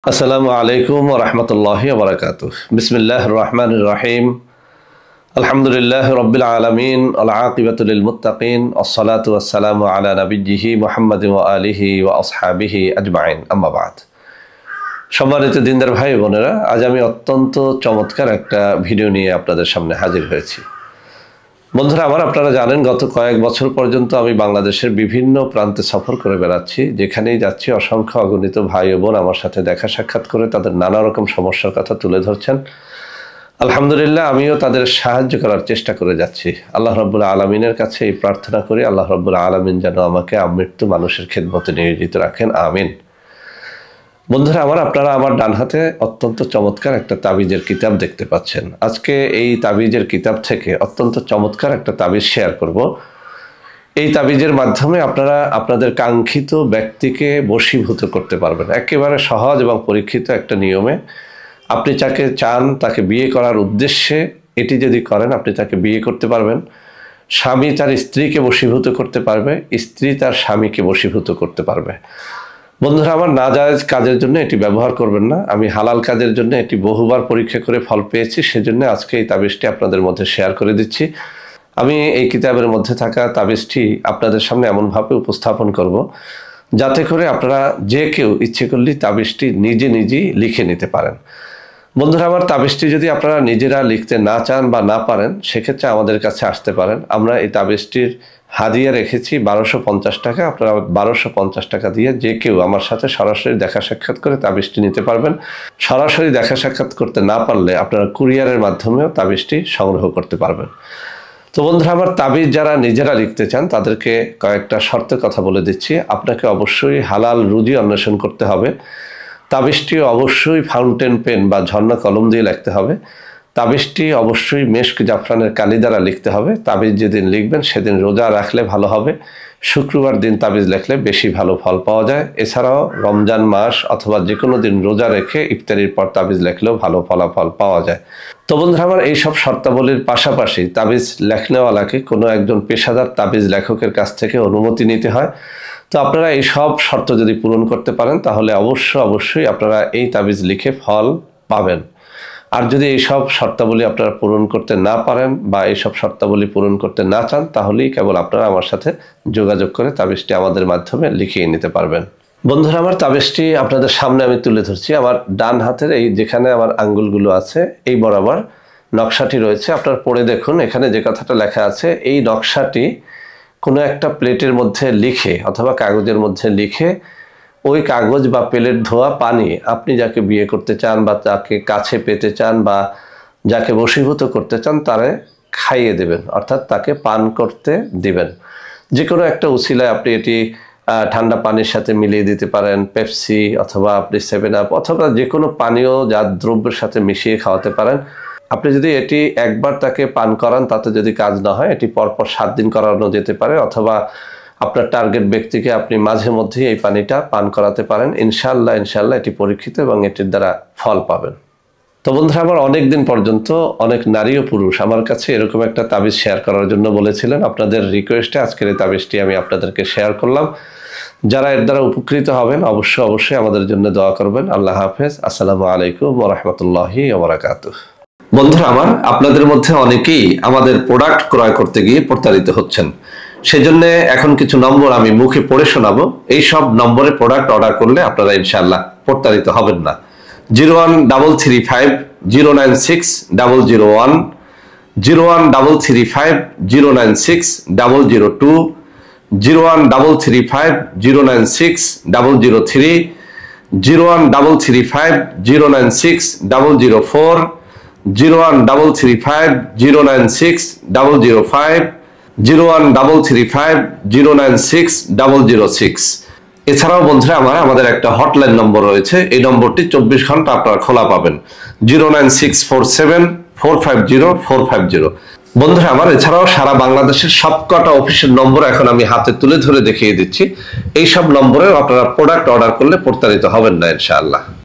আসসালামু আলাইকুম ওয়া রাহমাতুল্লাহি ওয়া বারাকাতুহু। বিসমিল্লাহির রহমানির রহিম। আলহামদুলিল্লাহি রাব্বিল আলামিন ওয়াল আকিবাতু লিল মুত্তাকিন ওয়াসসালাতু ওয়াসসালামু আলা নাবিয়্যিহি মুহাম্মাদিন ওয়া আলিহি ওয়া আসহাবিহি আজমাইন। আম্মা বা'দ। সম্মানিত দিনদার ভাই বোনেরা, আজ আমি অত্যন্ত চমৎকার একটা ভিডিও নিয়ে আপনাদের সামনে হাজির হয়েছি। বন্ধুরা আমার, আপনারা জানেন গত কয়েক বছর পর্যন্ত আমি বাংলাদেশের বিভিন্ন প্রান্তে সফর করে বেড়াচ্ছি। যেখানেই যাচ্ছি অসংখ্য অগণিত ভাই ও বোন আমার সাথে দেখা সাক্ষাৎ করে তাদের নানা রকম সমস্যার কথা তুলে ধরছেন। আলহামদুলিল্লাহ, আমিও তাদের সাহায্য করার চেষ্টা করে যাচ্ছি। আল্লাহ রাব্বুল আলামিনের কাছে এই প্রার্থনা করি, আল্লাহ রাব্বুল আলামিন যেন আমাকে আমৃত্যু মানুষের খেদমতে নিয়োজিত রাখেন, আমিন। বন্ধুরা আমার, আপনারা আমার ডান হাতে অত্যন্ত চমৎকার একটা তাবিজের কিতাব দেখতে পাচ্ছেন। আজকে এই তাবিজের কিতাব থেকে অত্যন্ত চমৎকার একটা তাবিজ শেয়ার করব। এই তাবিজের মাধ্যমে আপনারা আপনাদের কাঙ্ক্ষিত ব্যক্তিকে বশীভূত করতে পারবেন একেবারে সহজ এবং পরীক্ষিত একটা নিয়মে। আপনি যাকে চান তাকে বিয়ে করার উদ্দেশ্যে এটি যদি করেন, আপনি তাকে বিয়ে করতে পারবেন। স্বামী তার স্ত্রীকে বশীভূত করতে পারবে, স্ত্রী তার স্বামীকে বশীভূত করতে পারবে। বন্ধুরা আমার, নাজায়েজ কাজের জন্য এটি ব্যবহার করবেন না। আমি হালাল কাজের জন্য এটি বহুবার পরীক্ষা করে ফল পেয়েছি, সেজন্য আজকে এই তাবিজটি আপনাদের মধ্যে শেয়ার করে দিচ্ছি। আমি এই কিতাবের মধ্যে থাকা তাবিজটি আপনাদের সামনে এমনভাবে উপস্থাপন করব যাতে করে আপনারা যে কেউ ইচ্ছে করলেই তাবিজটি নিজেই লিখে নিতে পারেন। বন্ধুরা আমার, তাবিজটি যদি আপনারা নিজেরা লিখতে না চান বা না পারেন, সেক্ষেত্রে আমাদের কাছে আসতে পারেন। আমরা এই তাবিজটির হাদিয়া রেখেছি 1250 টাকা। আপনারা 1250 টাকা দিয়ে যে কেউ আমার সাথে সরাসরি দেখা সাক্ষাৎ করে তাবিজটি নিতে পারবেন। সরাসরি দেখা সাক্ষাৎ করতে না পারলে আপনারা কুরিয়ারের মাধ্যমেও তাবিজটি সংগ্রহ করতে পারবেন। তো বন্ধুরা আমার, তাবিজ যারা নিজেরা লিখতে চান তাদেরকে কয়েকটা শর্তের কথা বলে দিচ্ছি। আপনাকে অবশ্যই হালাল রুজি অন্বেষণ করতে হবে। তাবিজটি অবশ্যই ফাউন্টেন পেন বা ঝর্ণা কলম দিয়ে লিখতে হবে। তাবিজটি অবশ্যই মেশক জাফরানের কালি দ্বারা লিখতে হবে। তাবিজ যেদিন লিখবেন সেদিন রোজা রাখলে ভালো হবে। শুক্রবার দিন তাবিজ লিখলে বেশি ভালো ফল পাওয়া যায়। এছাড়াও রমজান মাস অথবা যে কোনো দিন রোজা রেখে ইফতারির পর তাবিজ লিখলেও ভালো ফলাফল পাওয়া যায়। তো বন্ধুরা আমার, এইসব শর্তাবলীর পাশাপাশি তাবিজ লেখনেওয়ালাকে কোনো একজন পেশাদার তাবিজ লেখকের কাছ থেকে অনুমতি নিতে হয়। তো আপনারা এই সব শর্ত যদি পূরণ করতে পারেন তাহলে অবশ্যই আপনারা এই তাবিজ লিখে ফল পাবেন। আর যদি এইসব শর্তাবলী আপনারা পূরণ করতে না পারেন বা এইসব শর্তাবলী পূরণ করতে না চান, তাহলেই কেবল আপনারা আমার সাথে যোগাযোগ করে তাবিজটি আমাদের মাধ্যমে লিখিয়ে নিতে পারবেন। বন্ধুরা আমার, তাবিজটি আপনাদের সামনে আমি তুলে ধরছি। আমার ডান হাতের এই যেখানে আমার আঙ্গুলগুলো আছে এই বরাবর নকশাটি রয়েছে। আপনারা পড়ে দেখুন, এখানে যে কথাটা লেখা আছে এই নকশাটি কোনো একটা প্লেটের মধ্যে লিখে অথবা কাগজের মধ্যে লিখে ওই কাগজ বা প্লেট ধোয়া পানি আপনি যাকে বিয়ে করতে চান বা যাকে কাছে পেতে চান বা যাকে বশীভূত করতে চান তারে খাইয়ে দেবেন, অর্থাৎ তাকে পান করতে দিবেন। যে কোনো একটা উছিলায় আপনি এটি ঠান্ডা পানির সাথে মিলিয়ে দিতে পারেন, পেপসি অথবা আপনি 7 আপ অথবা যে কোনো পানীয় জাত দ্রব্যের সাথে মিশিয়ে খাওয়াতে পারেন। আপনি যদি এটি একবার তাকে পান করান তাতে যদি কাজ না হয়, এটি পরপর 7 দিন করানো যেতে পারে, অথবা আপনার টার্গেট ব্যক্তিকে আপনি মাঝে মধ্যেই এই পানিটা পান করাতে পারেন। ইনশাআল্লাহ এটি পরীক্ষিত এবং এটির দ্বারা ফল পাবেন। তো বন্ধুরা আমার, অনেক দিন পর্যন্ত অনেক নারী ও পুরুষ আমার কাছে এরকম একটা তাবিজ শেয়ার করার জন্য বলেছিলেন। আপনাদের রিকোয়েস্টে আজকের এই তাবিজটি আমি আপনাদেরকে শেয়ার করলাম। যারা এর দ্বারা উপকৃত হবেন অবশ্যই আমাদের জন্য দোয়া করবেন। আল্লাহ হাফেজ। আসসালামু আলাইকুম ওয়া রাহমাতুল্লাহি ওয়া বারাকাতুহু। বন্ধুরা আমার, আপনাদের মধ্যে অনেকেই আমাদের প্রোডাক্ট ক্রয় করতে গিয়ে প্রতারিত হচ্ছেন। সেজন্য এখন কিছু নম্বর আমি মুখে পড়ে শোনাবো। এই সব নম্বরে প্রোডাক্ট অর্ডার করলে আপনারা ইনশাআল্লাহ প্রতারিত হবেন না। 01335096001, 01350960002, 01350960003, 01350960004, 01350960005, 01335096006। এছাড়াও বন্ধুরা আমাদের একটা হটলাইন নম্বর রয়েছে। এই নম্বরটি 24 ঘন্টা আপনারা খোলা পাবেন, 09647450450। বন্ধুরা আমার, এছাড়াও সারা বাংলাদেশের সবকটা অফিসের নম্বর এখন আমি হাতে তুলে ধরে দেখিয়ে দিচ্ছি। এই সব নম্বরে আপনারা প্রোডাক্ট অর্ডার করলে প্রতারিত হবেন না ইনশাআল্লাহ।